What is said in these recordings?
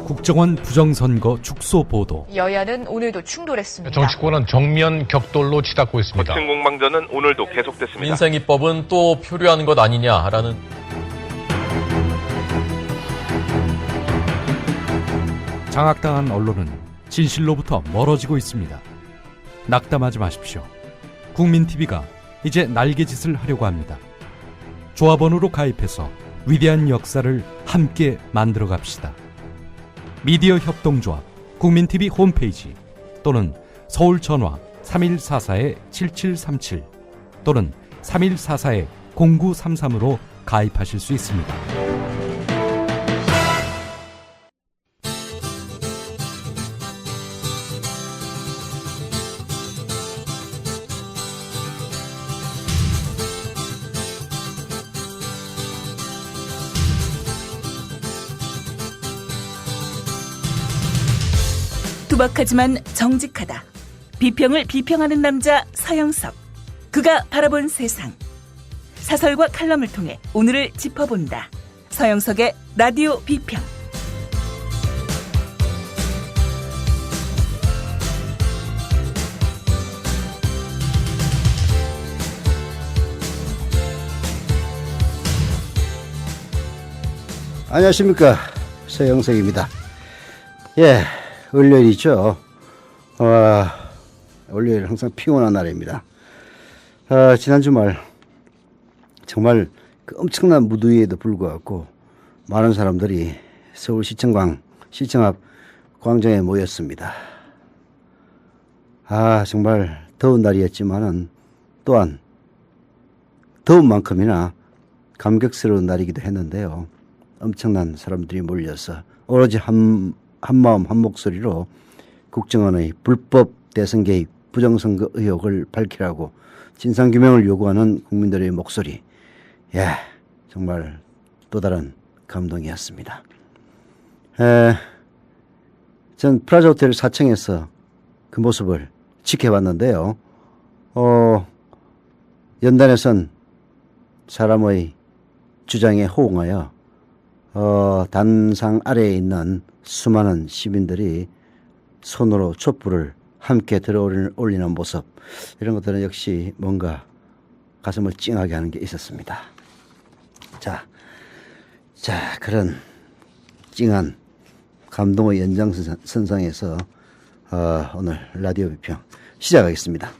국정원 부정선거 축소 보도. 여야는 오늘도 충돌했습니다. 정치권은 정면 격돌로 치닫고 있습니다. 거친 공방전은 오늘도 계속됐습니다. 민생입법은 또 표류하는 것 아니냐라는 장악당한 언론은 진실로부터 멀어지고 있습니다. 낙담하지 마십시오. 국민TV가 이제 날개짓을 하려고 합니다. 조합원으로 가입해서 위대한 역사를 함께 만들어 갑시다. 미디어 협동조합 국민TV 홈페이지 또는 서울 전화 3144-7737 또는 3144-0933으로 가입하실 수 있습니다. 투박하지만 정직하다. 비평을 비평하는 남자 서영석. 그가 바라본 세상. 사설과 칼럼을 통해 오늘을 짚어본다. 서영석의 라디오 비평. 안녕하십니까, 서영석입니다. 예, 월요일이죠. 월요일 항상 피곤한 날입니다. 지난 주말 정말 그 엄청난 무더위에도 불구하고 많은 사람들이 서울시청 앞 광장에 모였습니다. 정말 더운 날이었지만은 또한 더운 만큼이나 감격스러운 날이기도 했는데요. 엄청난 사람들이 몰려서 오로지 한 마음 한 목소리로 국정원의 불법 대선 개입 부정선거 의혹을 밝히라고 진상규명을 요구하는 국민들의 목소리. 정말 또 다른 감동이었습니다. 전 프라자 호텔 4층에서 그 모습을 지켜봤는데요. 연단에선 사람의 주장에 호응하여 단상 아래에 있는 수많은 시민들이 손으로 촛불을 함께 들어 올리는 모습, 이런 것들은 역시 뭔가 가슴을 찡하게 하는 게 있었습니다. 자, 그런 찡한 감동의 연장선상에서 오늘 라디오 비평 시작하겠습니다.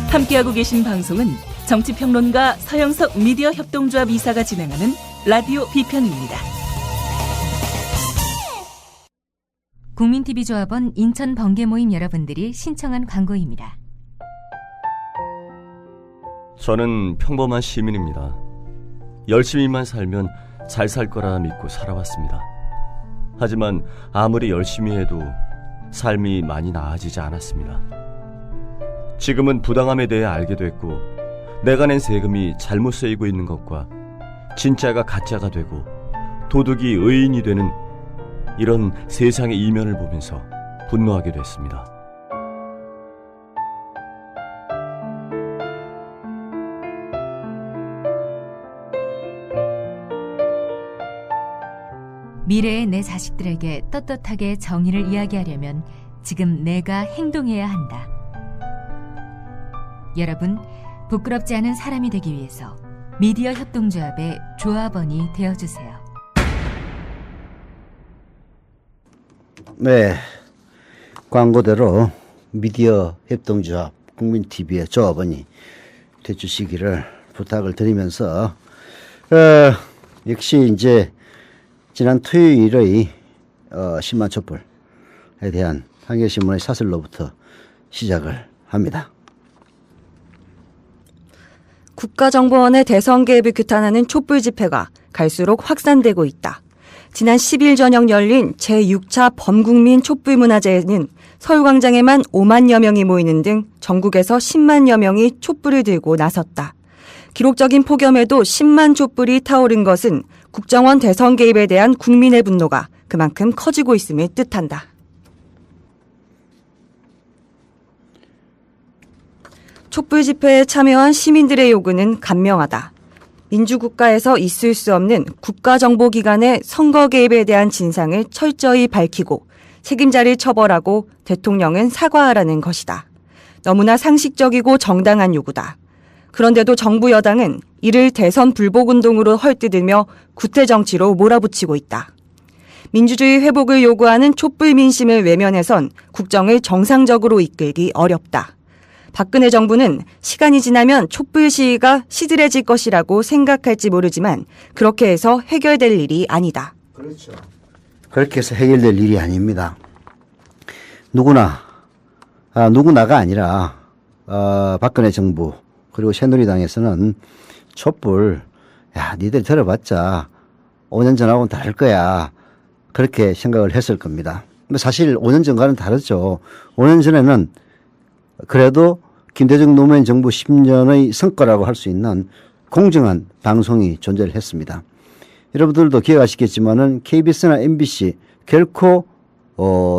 함께하고 계신 방송은 정치평론가 서영석 미디어 협동조합 이사가 진행하는 라디오 비평입니다. 국민TV 조합원 인천 번개 모임 여러분들이 신청한 광고입니다. 저는 평범한 시민입니다. 열심히만 살면 잘 살 거라 믿고 살아왔습니다. 하지만 아무리 열심히 해도 삶이 많이 나아지지 않았습니다. 지금은 부당함에 대해 알게 됐고, 내가 낸 세금이 잘못 쓰이고 있는 것과 진짜가 가짜가 되고 도둑이 의인이 되는 이런 세상의 이면을 보면서 분노하게 됐습니다. 미래의 내 자식들에게 떳떳하게 정의를 이야기하려면 지금 내가 행동해야 한다. 여러분, 부끄럽지 않은 사람이 되기 위해서 미디어 협동조합의 조합원이 되어주세요. 네, 광고대로 미디어 협동조합 국민TV의 조합원이 되주시기를 부탁을 드리면서 역시 이제 지난 토요일의 10만 촛불에 대한 한겨레신문의 사설로부터 시작을 합니다. 국가정보원의 대선 개입을 규탄하는 촛불 집회가 갈수록 확산되고 있다. 지난 10일 저녁 열린 제6차 범국민 촛불문화제에는 서울광장에만 5만여 명이 모이는 등 전국에서 10만여 명이 촛불을 들고 나섰다. 기록적인 폭염에도 10만 촛불이 타오른 것은 국정원 대선 개입에 대한 국민의 분노가 그만큼 커지고 있음을 뜻한다. 촛불 집회에 참여한 시민들의 요구는 간명하다. 민주국가에서 있을 수 없는 국가정보기관의 선거 개입에 대한 진상을 철저히 밝히고 책임자를 처벌하고 대통령은 사과하라는 것이다. 너무나 상식적이고 정당한 요구다. 그런데도 정부 여당은 이를 대선 불복운동으로 헐뜯으며 구태정치로 몰아붙이고 있다. 민주주의 회복을 요구하는 촛불 민심을 외면해선 국정을 정상적으로 이끌기 어렵다. 박근혜 정부는 시간이 지나면 촛불 시위가 시들해질 것이라고 생각할지 모르지만 그렇게 해서 해결될 일이 아니다. 그렇죠. 그렇게 해서 해결될 일이 아닙니다. 누구나가 아니라 박근혜 정부 그리고 새누리당에서는 촛불 니들 들어봤자 5년 전하고는 다를 거야. 그렇게 생각을 했을 겁니다. 근데 사실 5년 전과는 다르죠. 5년 전에는 그래도 김대중 노무현 정부 10년의 성과라고 할 수 있는 공정한 방송이 존재를 했습니다. 여러분들도 기억하시겠지만은 KBS나 MBC 결코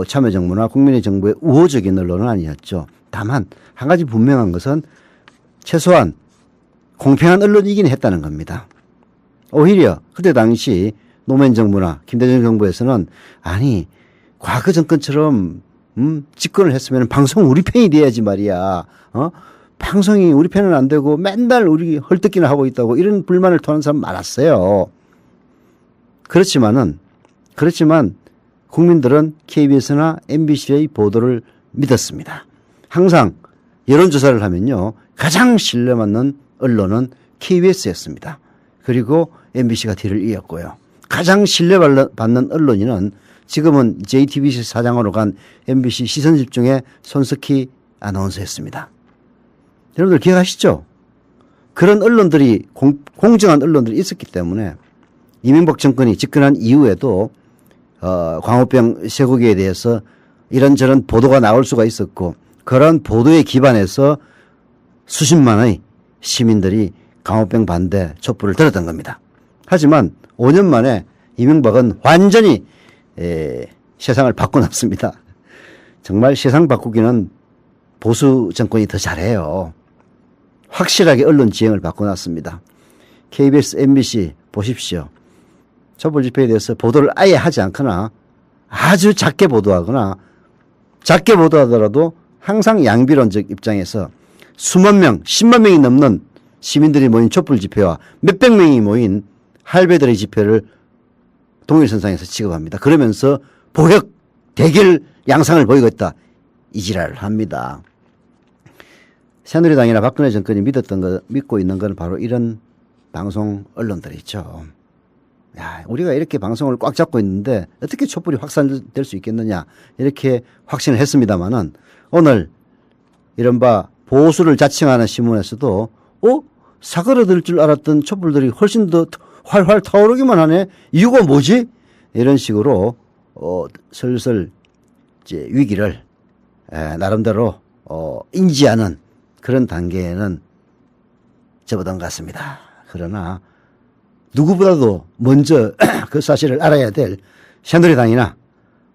참여정부나 국민의 정부의 우호적인 언론은 아니었죠. 다만 한 가지 분명한 것은 최소한 공평한 언론이긴 했다는 겁니다. 오히려 그때 당시 노무현 정부나 김대중 정부에서는 아니 과거 정권처럼 집권을 했으면 방송 우리 편이 돼야지 말이야. 방송이 우리 편은 안 되고 맨날 우리 헐뜯기나 하고 있다고 이런 불만을 토하는 사람 많았어요. 그렇지만 국민들은 KBS나 MBC의 보도를 믿었습니다. 항상 여론조사를 하면요. 가장 신뢰받는 언론은 KBS였습니다. 그리고 MBC가 뒤를 이었고요. 가장 신뢰받는 언론인은 지금은 JTBC 사장으로 간 MBC 시선집중의 손석희 아나운서였습니다. 여러분들 기억하시죠? 그런 언론들이 공정한 언론들이 있었기 때문에 이명박 정권이 집권한 이후에도 광우병 쇠고기에 대해서 이런저런 보도가 나올 수가 있었고 그런 보도에 기반해서 수십만의 시민들이 광우병 반대 촛불을 들었던 겁니다. 하지만 5년 만에 이명박은 완전히 세상을 바꿔놨습니다. 정말 세상 바꾸기는 보수 정권이 더 잘해요. 확실하게 언론 지형을 바꿔놨습니다. KBS, MBC 보십시오. 촛불 집회에 대해서 보도를 아예 하지 않거나 아주 작게 보도하거나 작게 보도하더라도 항상 양비론적 입장에서 수만 명, 10만 명이 넘는 시민들이 모인 촛불 집회와 몇백 명이 모인 할배들의 집회를 동일선상에서 취급합니다. 그러면서 보역 대결 양상을 보이고 있다. 이 지랄을 합니다. 새누리당이나 박근혜 정권이 믿고 있는 건 바로 이런 방송 언론들이죠. 우리가 이렇게 방송을 꽉 잡고 있는데 어떻게 촛불이 확산될 수 있겠느냐 이렇게 확신을 했습니다마는 오늘 이른바 보수를 자칭하는 신문에서도 사그러들 줄 알았던 촛불들이 훨씬 더 활활 타오르기만 하네. 이유가 뭐지? 이런 식으로 슬슬 이제 위기를 나름대로 인지하는 그런 단계에는 접어든 것 같습니다. 그러나 누구보다도 먼저 그 사실을 알아야 될 새누리당이나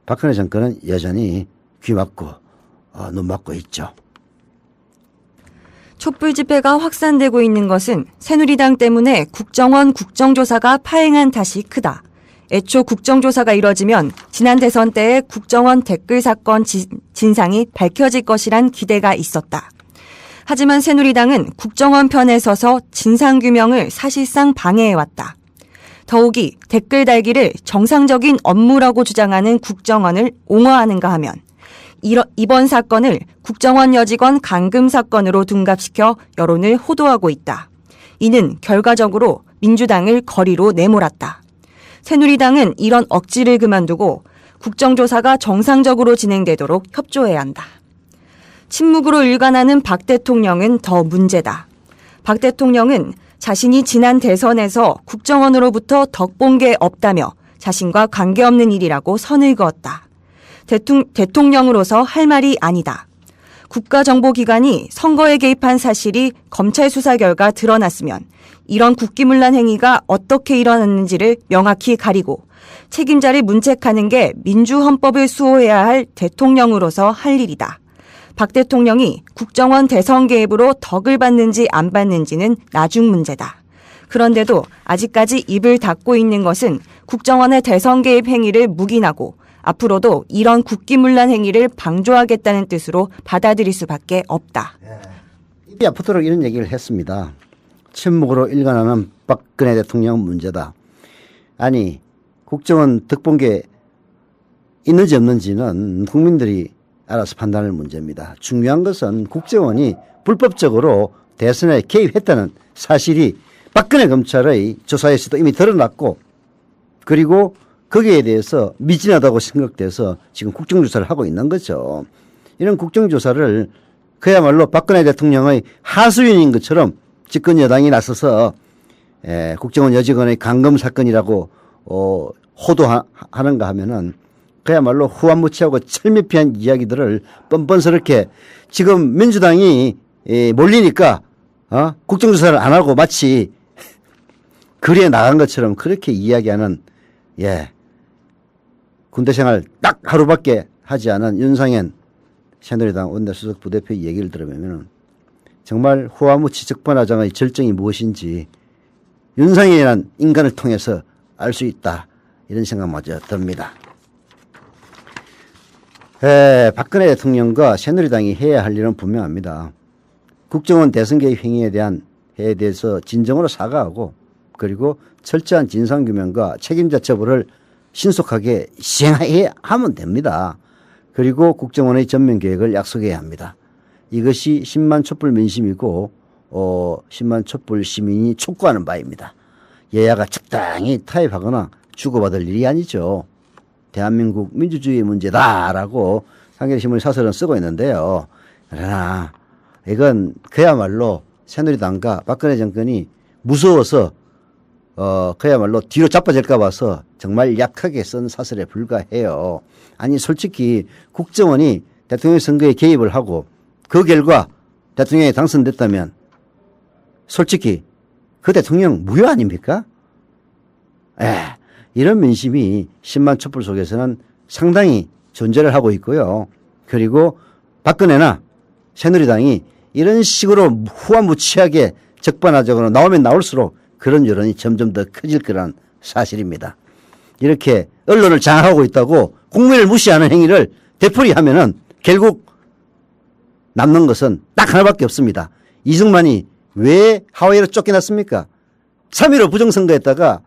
박근혜 정권은 여전히 귀 막고 눈 막고 있죠. 촛불 집회가 확산되고 있는 것은 새누리당 때문에 국정원 국정조사가 파행한 탓이 크다. 애초 국정조사가 이뤄지면 지난 대선 때의 국정원 댓글 사건 진상이 밝혀질 것이란 기대가 있었다. 하지만 새누리당은 국정원 편에 서서 진상규명을 사실상 방해해왔다. 더욱이 댓글 달기를 정상적인 업무라고 주장하는 국정원을 옹호하는가 하면 이번 사건을 국정원 여직원 감금 사건으로 둔갑시켜 여론을 호도하고 있다. 이는 결과적으로 민주당을 거리로 내몰았다. 새누리당은 이런 억지를 그만두고 국정조사가 정상적으로 진행되도록 협조해야 한다. 침묵으로 일관하는 박 대통령은 더 문제다. 박 대통령은 자신이 지난 대선에서 국정원으로부터 덕본 게 없다며 자신과 관계없는 일이라고 선을 그었다. 대통령으로서 할 말이 아니다. 국가정보기관이 선거에 개입한 사실이 검찰 수사 결과 드러났으면 이런 국기문란 행위가 어떻게 일어났는지를 명확히 가리고 책임자를 문책하는 게 민주헌법을 수호해야 할 대통령으로서 할 일이다. 박 대통령이 국정원 대선 개입으로 덕을 받는지 안 받는지는 나중 문제다. 그런데도 아직까지 입을 닫고 있는 것은 국정원의 대선 개입 행위를 묵인하고 앞으로도 이런 국기문란 행위를 방조하겠다는 뜻으로 받아들일 수밖에 없다. 입이 아프도록 이런 얘기를 했습니다. 침묵으로 일관하는 박근혜 대통령 문제다. 아니, 국정원 득본계 있는지 없는지는 국민들이 알아서 판단할 문제입니다. 중요한 것은 국정원이 불법적으로 대선에 개입했다는 사실이 박근혜 검찰의 조사에서도 이미 드러났고, 그리고 거기에 대해서 미진하다고 생각돼서 지금 국정조사를 하고 있는 거죠. 이런 국정조사를 그야말로 박근혜 대통령의 하수인인 것처럼 집권 여당이 나서서 국정원 여직원의 감금 사건이라고 호도하는가 하면은 그야말로 후한무치하고 철미피한 이야기들을 뻔뻔스럽게 지금 민주당이 몰리니까 국정조사를 안 하고 마치 거리에 나간 것처럼 그렇게 이야기하는 군대 생활 딱 하루밖에 하지 않은 윤상현 새누리당 원내수석 부대표의 얘기를 들으면 정말 후한무치 적반하장의 절정이 무엇인지 윤상현이라는 인간을 통해서 알 수 있다, 이런 생각마저 듭니다. 박근혜 대통령과 새누리당이 해야 할 일은 분명합니다. 국정원 대선 개입 행위에 대해서 진정으로 사과하고, 그리고 철저한 진상규명과 책임자 처벌을 신속하게 시행해야 하면 됩니다. 그리고 국정원의 전면 개혁을 약속해야 합니다. 이것이 10만 촛불 민심이고 10만 촛불 시민이 촉구하는 바입니다. 여야가 적당히 타협하거나 주고받을 일이 아니죠. 대한민국 민주주의 문제다라고 상계신문이 사설은 쓰고 있는데요. 그러나 이건 그야말로 새누리당과 박근혜 정권이 무서워서 그야말로 뒤로 자빠질까 봐서 정말 약하게 쓴 사설에 불과해요. 아니, 솔직히 국정원이 대통령 선거에 개입을 하고 그 결과 대통령이 당선됐다면 솔직히 그 대통령 무효 아닙니까? 이런 민심이 10만 촛불 속에서는 상당히 존재를 하고 있고요. 그리고 박근혜나 새누리당이 이런 식으로 후한무치하게 적반하장으로 나오면 나올수록 그런 여론이 점점 더 커질 거란 사실입니다. 이렇게 언론을 장악하고 있다고 국민을 무시하는 행위를 되풀이하면은 결국 남는 것은 딱 하나밖에 없습니다. 이승만이 왜 하와이로 쫓겨났습니까? 3.15 부정선거했다가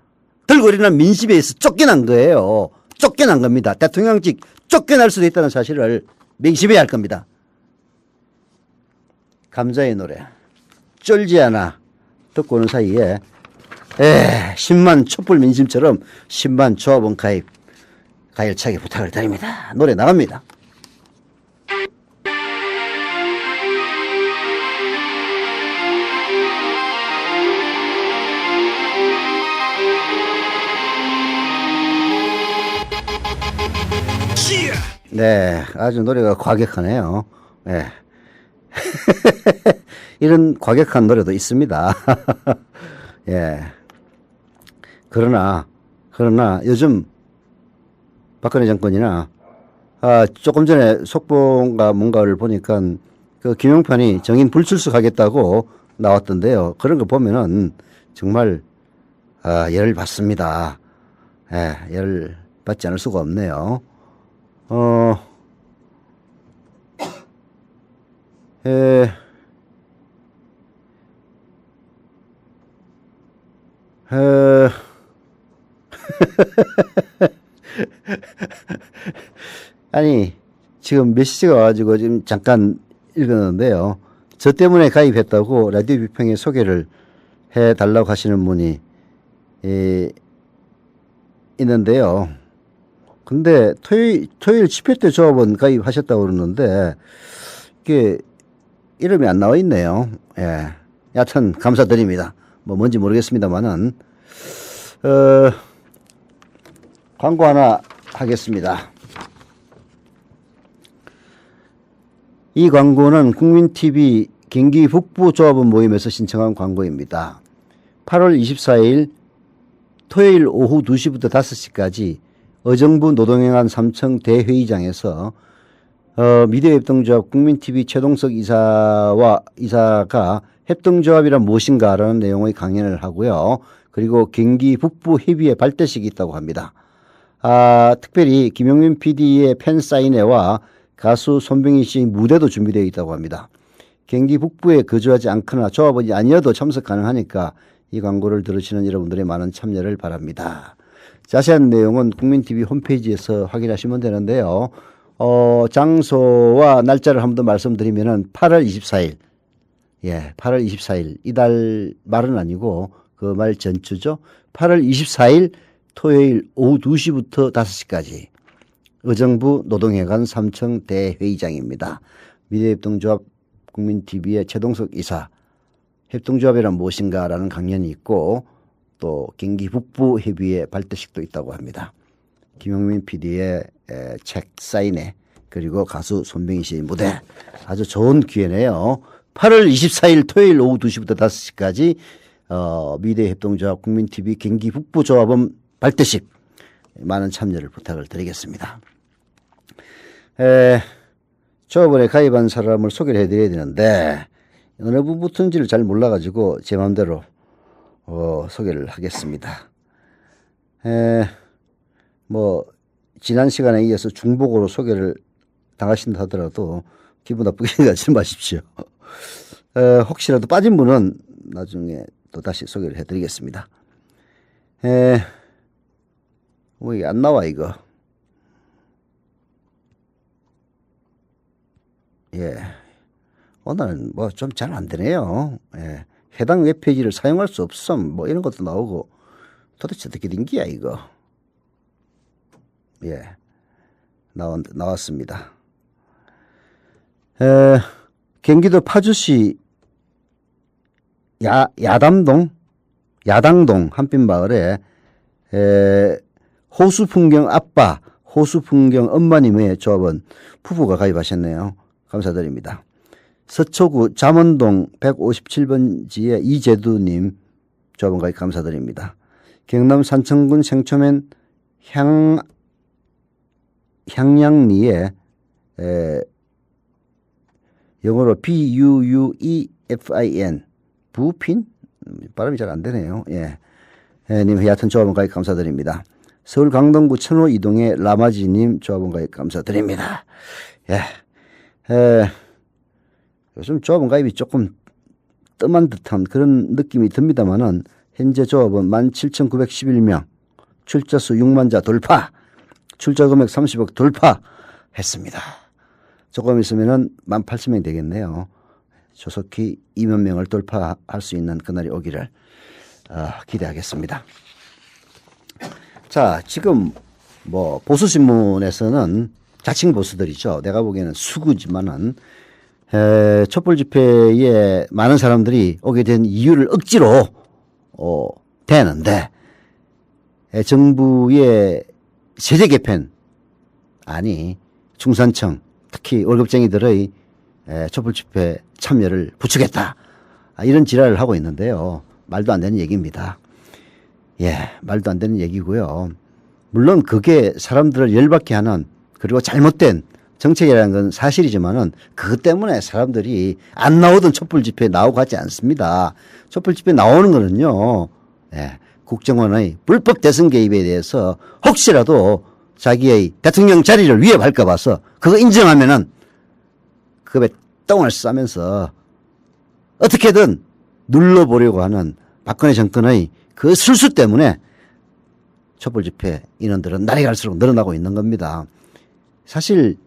들고 일어난 민심에 의해서 쫓겨난 거예요. 쫓겨난 겁니다. 대통령직 쫓겨날 수도 있다는 사실을 명심해야 할 겁니다. 감자의 노래 쫄지 않아 듣고 오는 사이에 10만 촛불 민심처럼 10만 조합원 가입 가열차게 부탁을 드립니다. 노래 나갑니다. 네, 아주 노래가 과격하네요. 네. 이런 과격한 노래도 있습니다. 예. 그러나 요즘 박근혜 정권이나 조금 전에 속보인가 뭔가를 보니까 그 김용편이 정인 불출석하겠다고 나왔던데요. 그런 거 보면은 정말 열을 받습니다. 예, 열을 받지 않을 수가 없네요. 아니, 지금 메시지가 와가지고 지금 잠깐 읽었는데요. 저 때문에 가입했다고 라디오 비평에 소개를 해달라고 하시는 분이 있는데요. 근데 토요일 집회 때 조합원 가입하셨다고 그러는데 이게 이름이 안 나와 있네요. 예. 여하튼 감사드립니다. 뭐 뭔지 모르겠습니다만은 광고 하나 하겠습니다. 이 광고는 국민TV 경기 북부 조합원 모임에서 신청한 광고입니다. 8월 24일 토요일 오후 2시부터 5시까지 의정부 노동행안 3층 대회의장에서 미디어 협동조합 국민TV 최동석 이사가 협동조합이란 무엇인가라는 내용의 강연을 하고요. 그리고 경기 북부 협의회 발대식이 있다고 합니다. 특별히 김용민 PD의 팬사인회와 가수 손병희 씨의 무대도 준비되어 있다고 합니다. 경기 북부에 거주하지 않거나 조합원이 아니어도 참석 가능하니까 이 광고를 들으시는 여러분들의 많은 참여를 바랍니다. 자세한 내용은 국민TV 홈페이지에서 확인하시면 되는데요. 장소와 날짜를 한 번 더 말씀드리면은 8월 24일. 예, 8월 24일. 이달 말은 아니고 그 말 전주죠. 8월 24일 토요일 오후 2시부터 5시까지 의정부 노동회관 3층 대회의장입니다. 미래협동조합 국민TV의 최동석 이사 협동조합이란 무엇인가라는 강연이 있고 또 경기 북부 협의회 발대식도 있다고 합니다. 김용민 PD의 책 사인회 그리고 가수 손병희 씨의 무대 아주 좋은 기회네요. 8월 24일 토요일 오후 2시부터 5시까지 미래협동조합 국민TV 경기 북부 조합원 발대식 많은 참여를 부탁을 드리겠습니다. 조합원에 가입한 사람을 소개를 해드려야 되는데 어느 부부터인지를 잘 몰라가지고 제 마음대로 소개를 하겠습니다. 뭐 지난 시간에 이어서 중복으로 소개를 당하신다 하더라도 기분 나쁘게 가지 마십시오. 혹시라도 빠진 분은 나중에 또 다시 소개를 해드리겠습니다. 뭐 이게 안 나와 이거. 예, 오늘은 뭐 좀 잘 안 되네요. 예, 해당 웹페이지를 사용할 수 없음 뭐 이런 것도 나오고 도대체 어떻게 된 거야 이거. 예, 나왔습니다. 경기도 파주시 야당동 한빛마을에 호수풍경 아빠, 호수풍경 엄마님의 조합원 부부가 가입하셨네요. 감사드립니다. 서초구 잠원동 157번지의 이재두님 조합원 가입 감사드립니다. 경남 산청군 생초면 향양리에 영어로 BUUEFIN 부핀 발음이 잘 안 되네요. 예, 님 하여튼 조합원 가입 감사드립니다. 서울 강동구 천호 이동의 라마지님 조합원 가입 감사드립니다. 예, 요즘 조합원 가입이 조금 뜸한 듯한 그런 느낌이 듭니다만은 현재 조합원 17,911명, 출자수 6만 자 돌파, 출자 금액 30억 돌파했습니다. 조금 있으면은 18,000명 되겠네요. 조속히 2만 명을 돌파할 수 있는 그날이 오기를 기대하겠습니다. 자, 지금 뭐 보수신문에서는 자칭 보수들이죠. 내가 보기에는 수구지만은 촛불 집회에 많은 사람들이 오게 된 이유를 억지로 대는데 정부의 세제 개편 아니 중산층 특히 월급쟁이들의 촛불 집회 참여를 부추겼다. 이런 지랄을 하고 있는데요. 말도 안 되는 얘기입니다. 예, 말도 안 되는 얘기고요. 물론 그게 사람들을 열받게 하는 그리고 잘못된 정책이라는 건 사실이지만은 그것 때문에 사람들이 안 나오던 촛불 집회에 나오고 가지 않습니다. 촛불 집회에 나오는 거는요. 예, 국정원의 불법 대선 개입에 대해서 혹시라도 자기의 대통령 자리를 위협할까 봐서 그거 인정하면은 그에 똥을 싸면서 어떻게든 눌러보려고 하는 박근혜 정권의 그 술수 때문에 촛불 집회 인원들은 날이 갈수록 늘어나고 있는 겁니다. 사실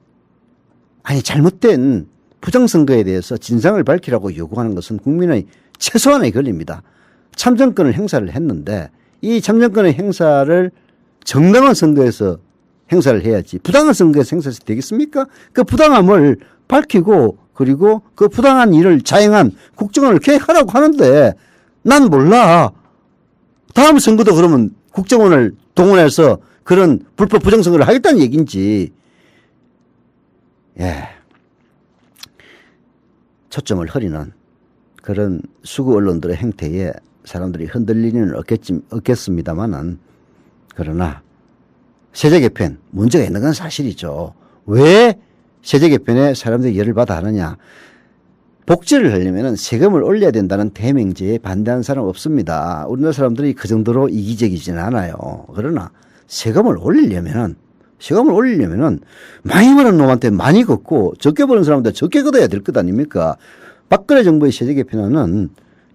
잘못된 부정선거에 대해서 진상을 밝히라고 요구하는 것은 국민의 최소한의 권리입니다. 참정권을 행사를 했는데 이 참정권의 행사를 정당한 선거에서 행사를 해야지 부당한 선거에서 행사해서 되겠습니까? 그 부당함을 밝히고 그리고 그 부당한 일을 자행한 국정원을 개혁하라고 하는데 난 몰라. 다음 선거도 그러면 국정원을 동원해서 그런 불법 부정선거를 하겠다는 얘기인지. 예. 초점을 흐리는 그런 수구 언론들의 행태에 사람들이 흔들리는 없겠습니다만은 그러나 세제 개편 문제가 있는 건 사실이죠. 왜 세제 개편에 사람들이 열을 받아 하느냐. 복지를 하려면 세금을 올려야 된다는 대명제에 반대하는 사람 없습니다. 우리나라 사람들이 그 정도로 이기적이지는 않아요. 그러나 세금을 올리려면은 많이 버는 놈한테 많이 걷고 적게 버는 사람한테 적게 걷어야 될 것 아닙니까? 박근혜 정부의 세제 개편안은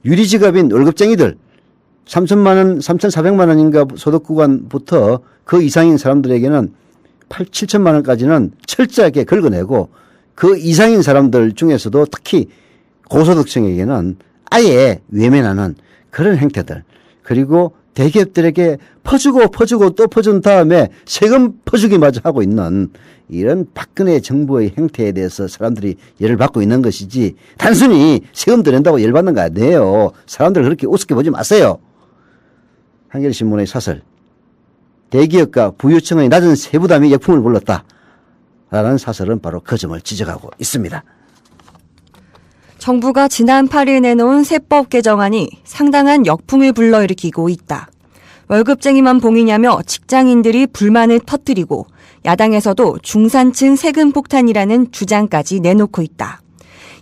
유리지갑인 월급쟁이들 3천만 원, 3,400만 원인가 소득 구간부터 그 이상인 사람들에게는 7천만 원까지는 철저하게 긁어내고 그 이상인 사람들 중에서도 특히 고소득층에게는 아예 외면하는 그런 행태들, 그리고 대기업들에게 퍼주고 또 퍼준 다음에 세금 퍼주기마저 하고 있는 이런 박근혜 정부의 행태에 대해서 사람들이 열을 받고 있는 것이지, 단순히 세금 더 낸다고 열받는 거 아니에요. 사람들 그렇게 우습게 보지 마세요. 한겨레신문의 사설, 대기업과 부유층의 낮은 세부담이 역풍을 불렀다 라는 사설은 바로 그 점을 지적하고 있습니다. 정부가 지난 8일 내놓은 세법 개정안이 상당한 역풍을 불러일으키고 있다. 월급쟁이만 봉이냐며 직장인들이 불만을 터뜨리고 야당에서도 중산층 세금 폭탄이라는 주장까지 내놓고 있다.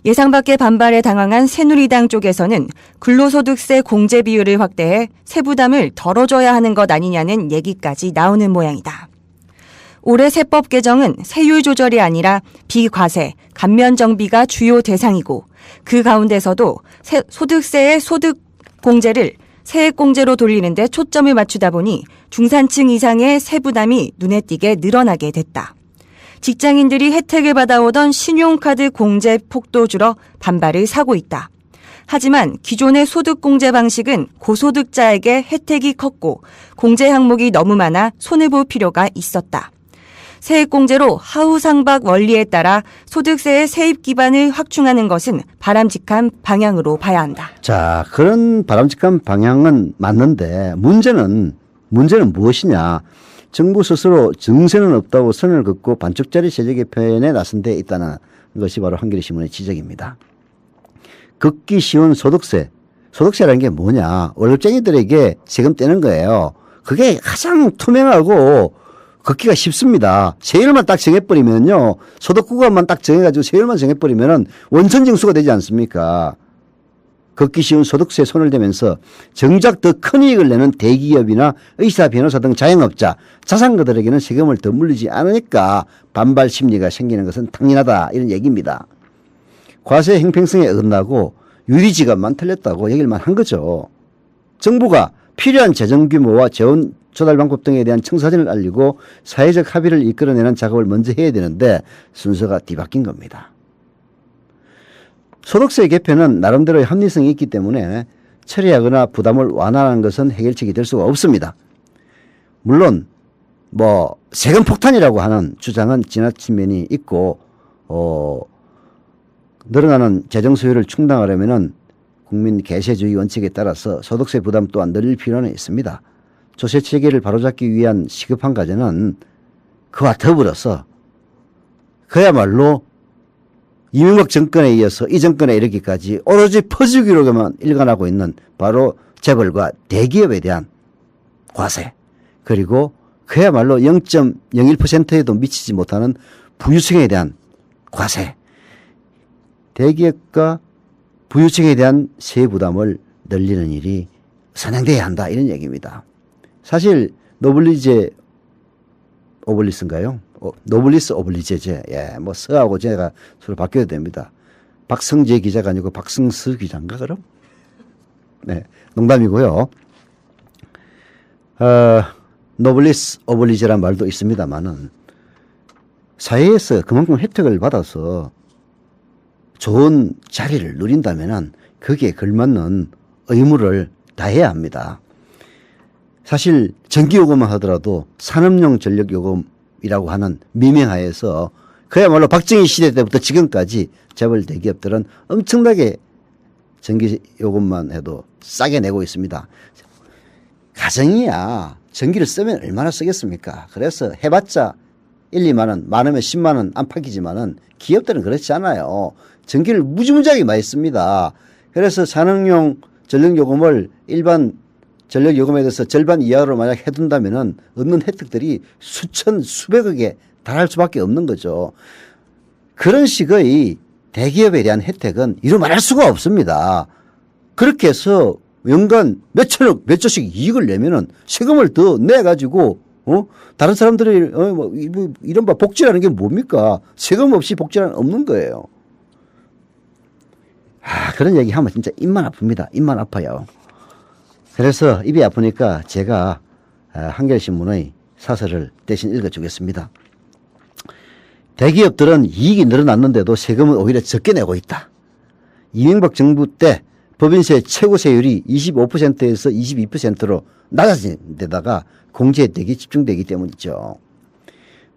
예상 밖의 반발에 당황한 새누리당 쪽에서는 근로소득세 공제 비율을 확대해 세부담을 덜어줘야 하는 것 아니냐는 얘기까지 나오는 모양이다. 올해 세법 개정은 세율 조절이 아니라 비과세, 감면 정비가 주요 대상이고, 그 가운데서도 소득세의 소득 공제를 세액 공제로 돌리는 데 초점을 맞추다 보니 중산층 이상의 세부담이 눈에 띄게 늘어나게 됐다. 직장인들이 혜택을 받아오던 신용카드 공제 폭도 줄어 반발을 사고 있다. 하지만 기존의 소득 공제 방식은 고소득자에게 혜택이 컸고 공제 항목이 너무 많아 손해볼 필요가 있었다. 세액공제로 하우상박 원리에 따라 소득세의 세입 기반을 확충하는 것은 바람직한 방향으로 봐야 한다. 자, 그런 바람직한 방향은 맞는데 문제는 무엇이냐. 정부 스스로 정세는 없다고 선을 긋고 반쪽짜리 세제 개편에 나선 데 있다는 것이 바로 한겨레신문의 지적입니다. 걷기 쉬운 소득세라는 게 뭐냐. 월급쟁이들에게 세금 떼는 거예요. 그게 가장 투명하고 걷기가 쉽습니다. 세율만 딱 정해버리면요. 소득 구간만 딱 정해가지고 세율만 정해버리면은 원천징수가 되지 않습니까? 걷기 쉬운 소득세에 손을 대면서 정작 더 큰 이익을 내는 대기업이나 의사, 변호사 등 자영업자, 자산가들에게는 세금을 더 물리지 않으니까 반발 심리가 생기는 것은 당연하다. 이런 얘기입니다. 과세 형평성에 어긋나고 유리지갑만 틀렸다고 얘기를만 한 거죠. 정부가 필요한 재정 규모와 재원 조달 방법 등에 대한 청사진을 알리고 사회적 합의를 이끌어내는 작업을 먼저 해야 되는데 순서가 뒤바뀐 겁니다. 소득세 개편은 나름대로의 합리성이 있기 때문에 처리하거나 부담을 완화하는 것은 해결책이 될 수가 없습니다. 물론 세금 폭탄이라고 하는 주장은 지나친 면이 있고 늘어나는 재정 수요를 충당하려면은 국민 개세주의 원칙에 따라서 소득세 부담 또한 늘릴 필요는 있습니다. 조세 체계를 바로잡기 위한 시급한 과제는 그와 더불어서 그야말로 이명박 정권에 이어서 이 정권에 이르기까지 오로지 퍼주기로만 일관하고 있는 바로 재벌과 대기업에 대한 과세, 그리고 그야말로 0.01%에도 미치지 못하는 부유층에 대한 과세, 대기업과 부유층에 대한 세부 부담을 늘리는 일이 선행돼야 한다, 이런 얘기입니다. 사실 노블리스 오블리제제, 서하고 제가 서로 바뀌어야 됩니다. 박성재 기자가 아니고 박성수 기자인가 그럼? 네, 농담이고요. 노블리스 오블리제란 말도 있습니다만은 사회에서 그만큼 혜택을 받아서 좋은 자리를 누린다면은 거기에 걸맞는 의무를 다해야 합니다. 사실 전기요금만 하더라도 산업용 전력요금이라고 하는 미명하에서 그야말로 박정희 시대 때부터 지금까지 재벌 대기업들은 엄청나게 전기요금만 해도 싸게 내고 있습니다. 가정이야 전기를 쓰면 얼마나 쓰겠습니까? 그래서 해봤자 1, 2만 원, 많으면 10만 원 안팎이지만은 기업들은 그렇지 않아요. 전기를 무지무지하게 많이 씁니다. 그래서 산업용 전력요금을 일반 전력요금에 대해서 절반 이하로 만약 해둔다면은 얻는 혜택들이 수백억에 달할 수밖에 없는 거죠. 그런 식의 대기업에 대한 혜택은 이루 말할 수가 없습니다. 그렇게 해서 연간 몇 천억, 몇 조씩 이익을 내면은 세금을 더 내가지고, 다른 사람들이, 이른바 복지라는 게 뭡니까? 세금 없이 복지라는 없는 거예요. 그런 얘기 하면 진짜 입만 아픕니다. 입만 아파요. 그래서 입이 아프니까 제가 한겨레신문의 사설을 대신 읽어주겠습니다. 대기업들은 이익이 늘어났는데도 세금은 오히려 적게 내고 있다. 이명박 정부 때 법인세 최고 세율이 25%에서 22%로 낮아진 데다가 공제 혜택이 집중되기 때문이죠.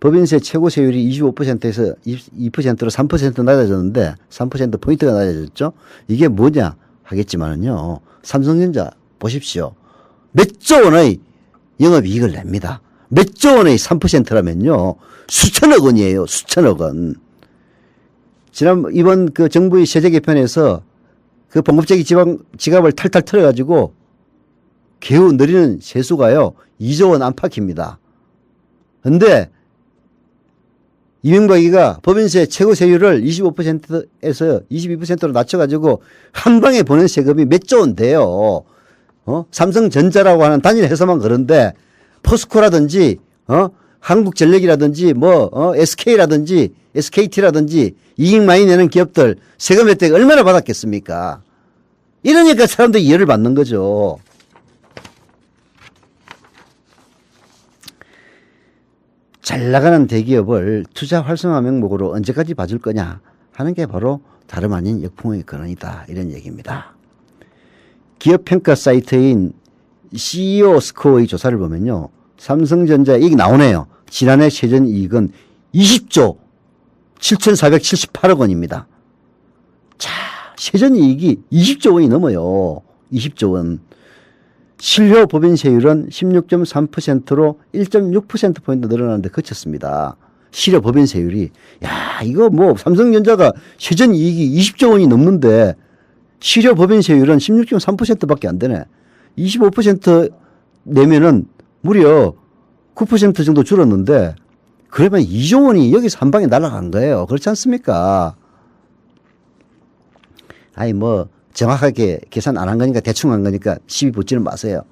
법인세 최고 세율이 25%에서 22%로 3% 낮아졌는데 3%포인트가 낮아졌죠. 이게 뭐냐 하겠지만은요. 삼성전자 보십시오. 몇 조 원의 영업이익을 냅니다. 몇 조 원의 3%라면요. 수천억 원이에요. 수천억 원. 이번 그 정부의 세제 개편에서 그 봉급쟁이 지갑을 탈탈 털어가지고 개우 늘리는 세수가요. 2조 원 안팎입니다. 근데 이명박이가 법인세 최고 세율을 25%에서 22%로 낮춰가지고 한 방에 보낸 세금이 몇 조 원 돼요. 삼성전자라고 하는 단일 회사만 그런데 포스코라든지 한국전력이라든지 SK라든지 SKT라든지 이익 많이 내는 기업들 세금 혜택 얼마나 받았겠습니까? 이러니까 사람들이 이해를 받는 거죠. 잘 나가는 대기업을 투자 활성화 명목으로 언제까지 봐줄 거냐 하는 게 바로 다름 아닌 역풍의 근원이다. 이런 얘기입니다. 기업 평가 사이트인 CEO 스코어의 조사를 보면요. 삼성전자 이익 나오네요. 지난해 세전 이익은 20조 7,478억 원입니다. 자, 세전 이익이 20조 원이 넘어요. 20조 원. 실효 법인세율은 16.3%로 1.6%포인트 늘어나는데 그쳤습니다. 실효 법인세율이. 야, 이거 뭐 삼성전자가 세전 이익이 20조 원이 넘는데 실효 법인세율은 16.3%밖에 안 되네. 25% 내면은 무려 9% 정도 줄었는데 그러면 2조 원이 여기서 한 방에 날아간 거예요. 그렇지 않습니까? 아니 뭐 정확하게 계산 안 한 거니까 대충 한 거니까 시비 붙지는 마세요.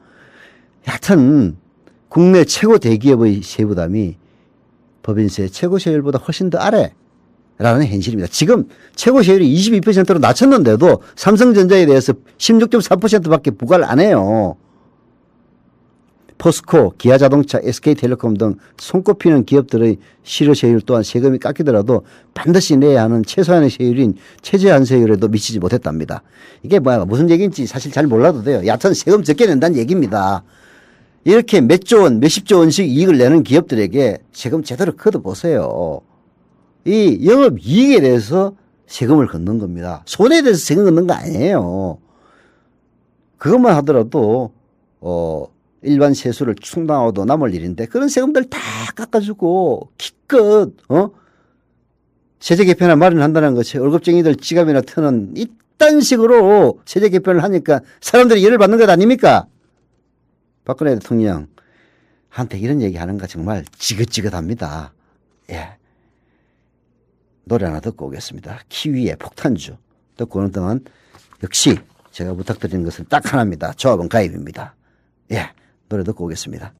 하여튼 국내 최고 대기업의 세부담이 법인세 최고 세율보다 훨씬 더 아래라는 현실입니다. 지금 최고 세율이 22%로 낮췄는데도 삼성전자에 대해서 16.4%밖에 부과를 안 해요. 포스코, 기아자동차, SK텔레콤 등 손꼽히는 기업들의 실효세율 또한 세금이 깎이더라도 반드시 내야 하는 최소한의 세율인 최저한세율에도 미치지 못했답니다. 이게 무슨 얘기인지 사실 잘 몰라도 돼요. 여하튼 세금 적게 낸다는 얘기입니다. 이렇게 몇 조 원, 몇십 조 원씩 이익을 내는 기업들에게 세금 제대로 걷어보세요. 이 영업이익에 대해서 세금을 걷는 겁니다. 손해에 대해서 세금 걷는 거 아니에요. 그것만 하더라도 일반 세수를 충당하고도 남을 일인데 그런 세금들 다 깎아주고 기껏 세제 개편을 마련한다는 것이 월급쟁이들 지갑이나 트는 이딴 식으로 세제 개편을 하니까 사람들이 열을 받는 것 아닙니까? 박근혜 대통령 한테 이런 얘기하는가 정말 지긋지긋합니다. 예. 노래 하나 듣고 오겠습니다. 키위의 폭탄주 듣고 오는 동안 역시 제가 부탁드리는 것은 딱 하나입니다. 조합원 가입입니다. 예. 노래 듣고 오겠습니다.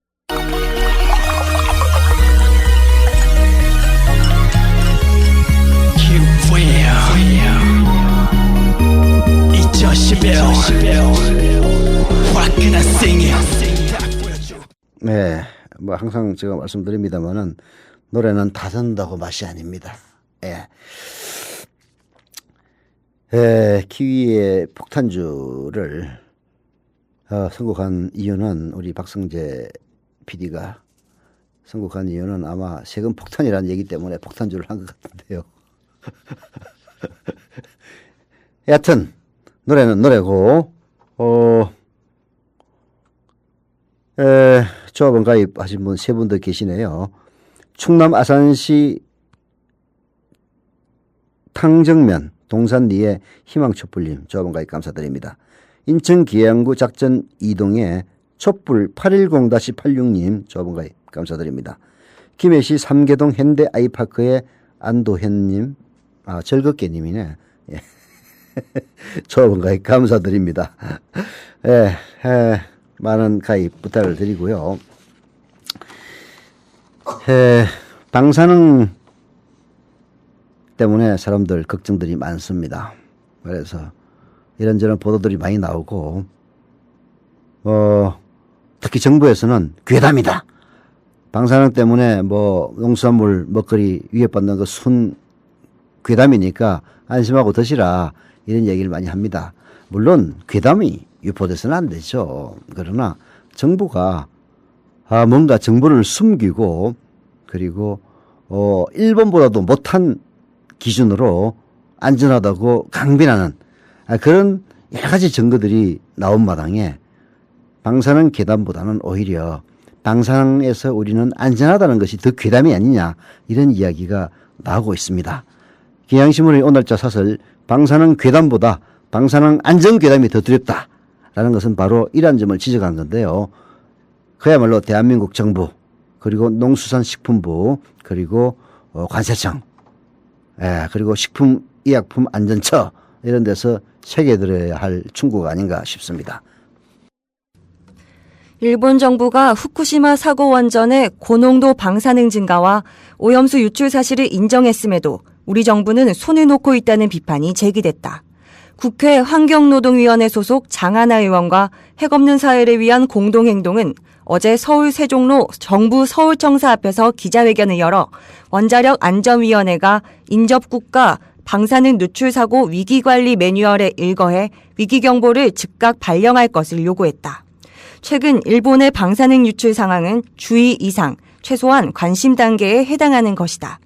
네, 뭐 항상 제가 말씀드립니다만은 노래는 다 듣는다고 맛이 아닙니다. 키위의 폭탄주를 선곡한 이유는 우리 박성재 PD가 선곡한 이유는 아마 세금 폭탄이라는 얘기 때문에 폭탄주를 한 것 같은데요. 여하튼 노래는 노래고 조합원 가입하신 분 세 분 더 계시네요. 충남 아산시 탕정면 동산리의 희망촛불님 조합원 가입 감사드립니다. 인천 계양구 작전 이동에 촛불 810-86님 조합원 가입 감사드립니다. 김해시 삼계동 현대 아이파크의 안도현님 즐겁게 님이네. 예. 초본 가입 감사드립니다. 예, 많은 가입 부탁을 드리고요. 방사능 때문에 사람들 걱정들이 많습니다. 그래서 이런저런 보도들이 많이 나오고, 특히 정부에서는 괴담이다. 방사능 때문에 뭐 농수산물 먹거리 위협받는 거 순 괴담이니까 안심하고 드시라. 이런 얘기를 많이 합니다. 물론 괴담이 유포돼서는 안 되죠. 그러나 정부가 뭔가 정보를 숨기고 그리고 일본보다도 못한 기준으로 안전하다고 강변하는 그런 여러 가지 증거들이 나온 마당에 방사능 괴담보다는 오히려 방사능에서 우리는 안전하다는 것이 더 괴담이 아니냐 이런 이야기가 나오고 있습니다. 경향신문의 오늘자 사설 방사능 괴담보다 방사능 안전 괴담이 더 두렵다라는 것은 바로 이러한 점을 지적한 건데요. 그야말로 대한민국 정부 그리고 농수산식품부 그리고 관세청 그리고 식품의약품안전처 이런 데서 새겨들어야 할 충고가 아닌가 싶습니다. 일본 정부가 후쿠시마 사고 원전의 고농도 방사능 증가와 오염수 유출 사실을 인정했음에도 우리 정부는 손을 놓고 있다는 비판이 제기됐다. 국회 환경노동위원회 소속 장하나 의원과 핵없는 사회를 위한 공동행동은 어제 서울 세종로 정부 서울청사 앞에서 기자회견을 열어 원자력 안전위원회가 인접국가 방사능 누출 사고 위기관리 매뉴얼에 일거해 위기경보를 즉각 발령할 것을 요구했다. 최근 일본의 방사능 유출 상황은 주의 이상, 최소한 관심 단계에 해당하는 것이다.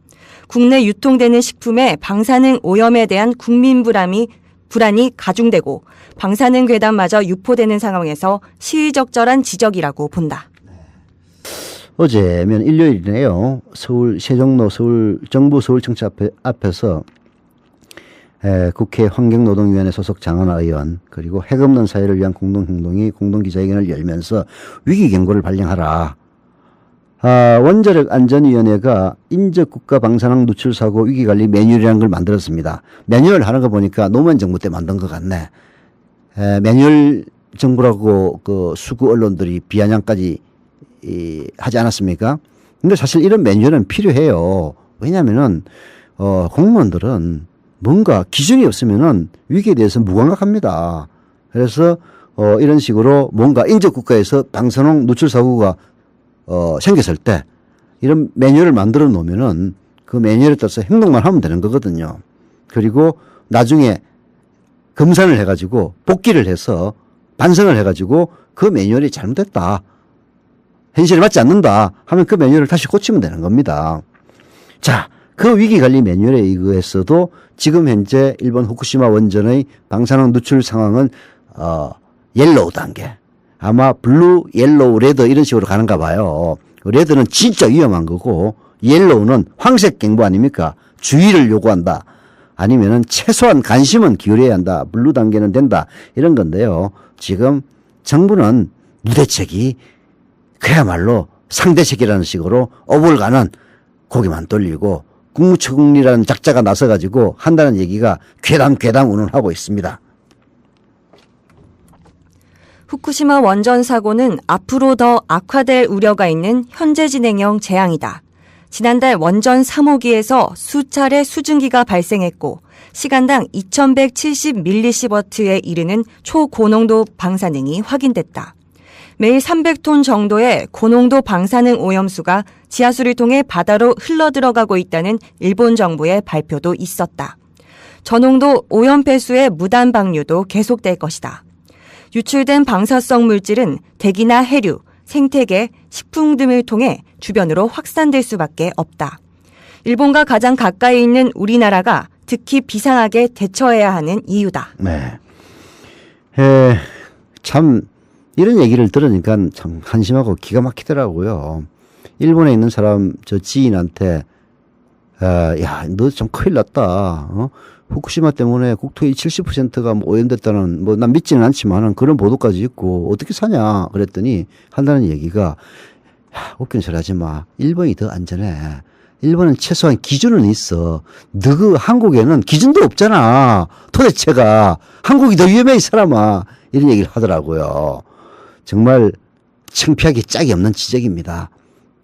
국내 유통되는 식품의 방사능 오염에 대한 국민 불안이 가중되고 방사능 괴담마저 유포되는 상황에서 시의적절한 지적이라고 본다. 어제면 일요일이네요. 서울 세종로 정부 서울청사 앞에서 국회 환경노동위원회 소속 장하나 의원 그리고 핵없는 사회를 위한 공동행동이 공동기자회견을 열면서 위기경보를 발령하라. 원자력 안전위원회가 인접국가 방사능 누출 사고 위기관리 매뉴얼이라는 걸 만들었습니다. 매뉴얼 하는 거 보니까 노무현 정부 때 만든 것 같네. 매뉴얼 정부라고 그 수구 언론들이 비아냥까지 하지 않았습니까? 근데 사실 이런 매뉴얼은 필요해요. 왜냐면은 공무원들은 뭔가 기준이 없으면은 위기에 대해서 무감각합니다. 그래서 이런 식으로 뭔가 인접국가에서 방사능 누출 사고가 생겼을 때 이런 매뉴얼을 만들어 놓으면은 그 매뉴얼에 따라서 행동만 하면 되는 거거든요. 그리고 나중에 검사를 해가지고 복귀를 해서 반성을 해가지고 그 매뉴얼이 잘못됐다. 현실에 맞지 않는다 하면 그 매뉴얼을 다시 고치면 되는 겁니다. 자, 그 위기관리 매뉴얼에 의거해서도 지금 현재 일본 후쿠시마 원전의 방사능 누출 상황은 옐로우 단계. 아마 블루, 옐로우, 레드 이런 식으로 가는가 봐요. 레드는 진짜 위험한 거고 옐로우는 황색 경보 아닙니까? 주의를 요구한다. 아니면은 최소한 관심은 기울여야 한다. 블루 단계는 된다. 이런 건데요. 지금 정부는 무대책이 그야말로 상대책이라는 식으로 오불가는 고개만 돌리고 국무총리라는 작자가 나서가지고 한다는 얘기가 괴담 운운하고 있습니다. 후쿠시마 원전 사고는 앞으로 더 악화될 우려가 있는 현재 진행형 재앙이다. 지난달 원전 3호기에서 수차례 수증기가 발생했고 시간당 2170mS에 이르는 초고농도 방사능이 확인됐다. 매일 300톤 정도의 고농도 방사능 오염수가 지하수를 통해 바다로 흘러들어가고 있다는 일본 정부의 발표도 있었다. 저농도 오염 폐수의 무단 방류도 계속될 것이다. 유출된 방사성 물질은 대기나 해류, 생태계, 식품 등을 통해 주변으로 확산될 수밖에 없다. 일본과 가장 가까이 있는 우리나라가 특히 비상하게 대처해야 하는 이유다. 네. 참 이런 얘기를 들으니까 참 한심하고 기가 막히더라고요. 일본에 있는 사람 저 지인한테 야, 너 좀 큰일 났다. 후쿠시마 때문에 국토의 70%가 뭐 오염됐다는 뭐 난 믿지는 않지만은 그런 보도까지 있고 어떻게 사냐 그랬더니 한다는 얘기가 야, 웃긴 소리 하지 마. 일본이 더 안전해. 일본은 최소한 기준은 있어. 너그 한국에는 기준도 없잖아. 도대체가 한국이 더 위험해 이 사람아. 이런 얘기를 하더라고요. 정말 창피하기 짝이 없는 지적입니다.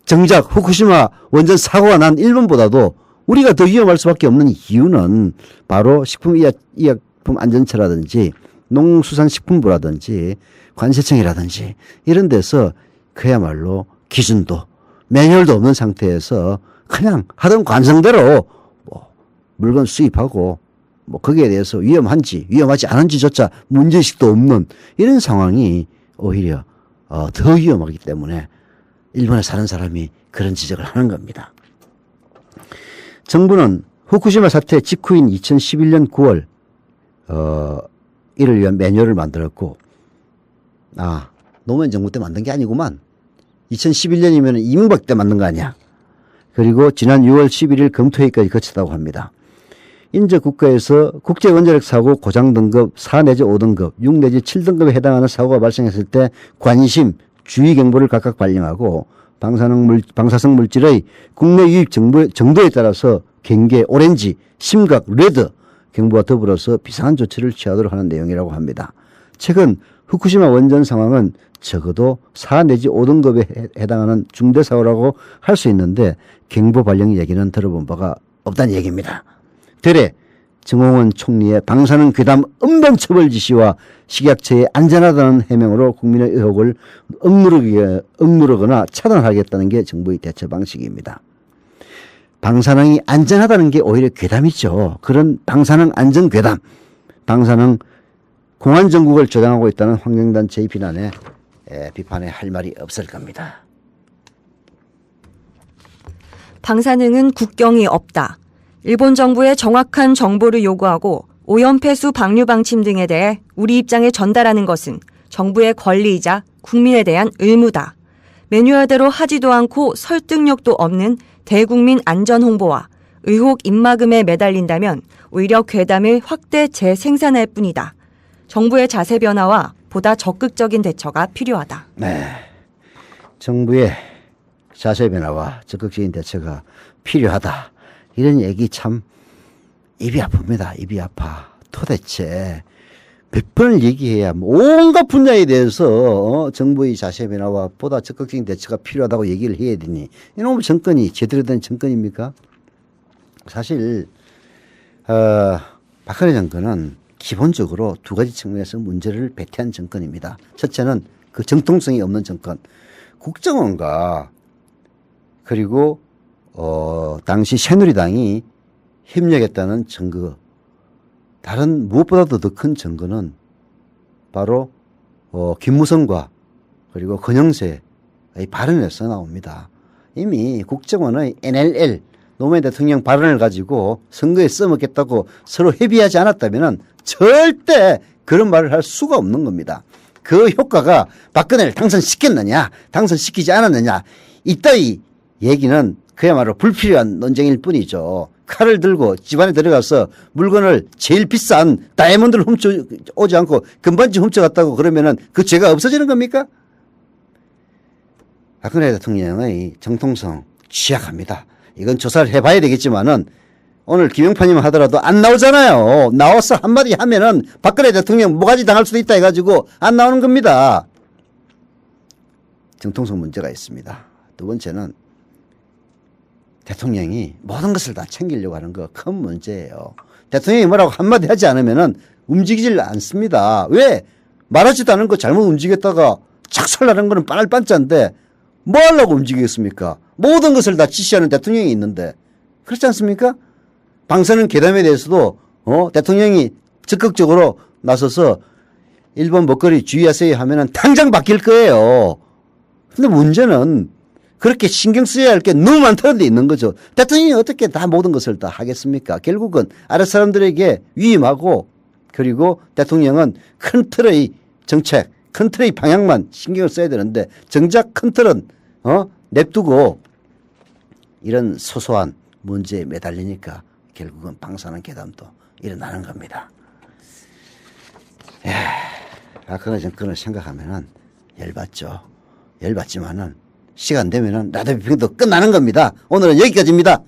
정작 후쿠시마 원전 사고가 난 일본보다도 우리가 더 위험할 수밖에 없는 이유는 바로 식품의약품 안전처라든지 농수산식품부라든지 관세청이라든지 이런 데서 그야말로 기준도 매뉴얼도 없는 상태에서 그냥 하던 관성대로 뭐 물건 수입하고 뭐 거기에 대해서 위험한지 위험하지 않은지조차 문제의식도 없는 이런 상황이 오히려 더 위험하기 때문에 일본에 사는 사람이 그런 지적을 하는 겁니다. 정부는 후쿠시마 사태 직후인 2011년 9월 이를 위한 매뉴얼을 만들었고 노무현 정부 때 만든 게 아니구만. 2011년이면 이명박 때 만든 거 아니야. 그리고 지난 6월 11일 검토회의까지 거쳤다고 합니다. 인접 국가에서 국제원자력 사고 고장 등급 4 내지 5등급, 6 내지 7등급에 해당하는 사고가 발생했을 때 관심, 주의 경보를 각각 발령하고 방사성 물질의 국내 유입 정도에 따라서 경계, 오렌지, 심각, 레드 경보와 더불어서 비상한 조치를 취하도록 하는 내용이라고 합니다. 최근 후쿠시마 원전 상황은 적어도 4 내지 5등급에 해당하는 중대사고라고 할 수 있는데 경보 발령 얘기는 들어본 바가 없다는 얘기입니다. 되레 정홍원 총리의 방사능 괴담 엄단 처벌 지시와 식약처의 안전하다는 해명으로 국민의 의혹을 억누르거나 차단하겠다는 게 정부의 대처 방식입니다. 방사능이 안전하다는 게 오히려 괴담이죠. 그런 방사능 안전 괴담, 방사능 공안 정국을 조장하고 있다는 환경단체의 비판에 할 말이 없을 겁니다. 방사능은 국경이 없다. 일본 정부에 정확한 정보를 요구하고 오염폐수 방류 방침 등에 대해 우리 입장에 전달하는 것은 정부의 권리이자 국민에 대한 의무다. 매뉴얼대로 하지도 않고 설득력도 없는 대국민 안전 홍보와 의혹 입막음에 매달린다면 오히려 괴담을 확대 재생산할 뿐이다. 정부의 자세 변화와 보다 적극적인 대처가 필요하다. 네, 정부의 자세 변화와 적극적인 대처가 필요하다. 이런 얘기 참 입이 아픕니다. 입이 아파. 도대체 몇 번을 얘기해야 온갖 분야에 대해서 정부의 자세 변화와 보다 적극적인 대처가 필요하다고 얘기를 해야 되니 이놈의 정권이 제대로 된 정권입니까? 사실 박근혜 정권은 기본적으로 두 가지 측면에서 문제를 배태한 정권입니다. 첫째는 그 정통성이 없는 정권. 국정원과 그리고 당시 새누리당이 협력했다는 증거. 다른 무엇보다도 더 큰 증거는 바로 김무성과 그리고 권영세의 발언에서 나옵니다. 이미 국정원의 NLL 노무현 대통령 발언을 가지고 선거에 써먹겠다고 서로 협의하지 않았다면 절대 그런 말을 할 수가 없는 겁니다. 그 효과가 박근혜를 당선시켰느냐 당선시키지 않았느냐 이따위 얘기는 그야말로 불필요한 논쟁일 뿐이죠. 칼을 들고 집안에 들어가서 물건을 제일 비싼 다이아몬드를 훔쳐오지 않고 금반지 훔쳐갔다고 그러면은 그 죄가 없어지는 겁니까? 박근혜 대통령의 정통성 취약합니다. 이건 조사를 해봐야 되겠지만은 오늘 김영파님 하더라도 안 나오잖아요. 나와서 한마디 하면은 박근혜 대통령 모가지 당할 수도 있다 해가지고 안 나오는 겁니다. 정통성 문제가 있습니다. 두 번째는 대통령이 모든 것을 다 챙기려고 하는 거 큰 문제예요. 대통령이 뭐라고 한마디 하지 않으면은 움직이질 않습니다. 왜? 말하지도 않은 거 잘못 움직였다가 착살나는 거는 빤할 빤짠데 뭐 하려고 움직이겠습니까? 모든 것을 다 지시하는 대통령이 있는데 그렇지 않습니까? 방사능 괴담에 대해서도 대통령이 적극적으로 나서서 일본 먹거리 주의하세요 하면은 당장 바뀔 거예요. 근데 문제는 그렇게 신경 써야 할 게 너무 많다는 데 있는 거죠. 대통령이 어떻게 다 모든 것을 다 하겠습니까? 결국은 아랫 사람들에게 위임하고 그리고 대통령은 큰 틀의 정책, 큰 틀의 방향만 신경을 써야 되는데 정작 큰 틀은 냅두고 이런 소소한 문제에 매달리니까 결국은 방사능 괴담도 일어나는 겁니다. 박근혜 정권을 생각하면은 열받죠. 열받지만은 시간 되면은 라디오 비평도 끝나는 겁니다. 오늘은 여기까지입니다.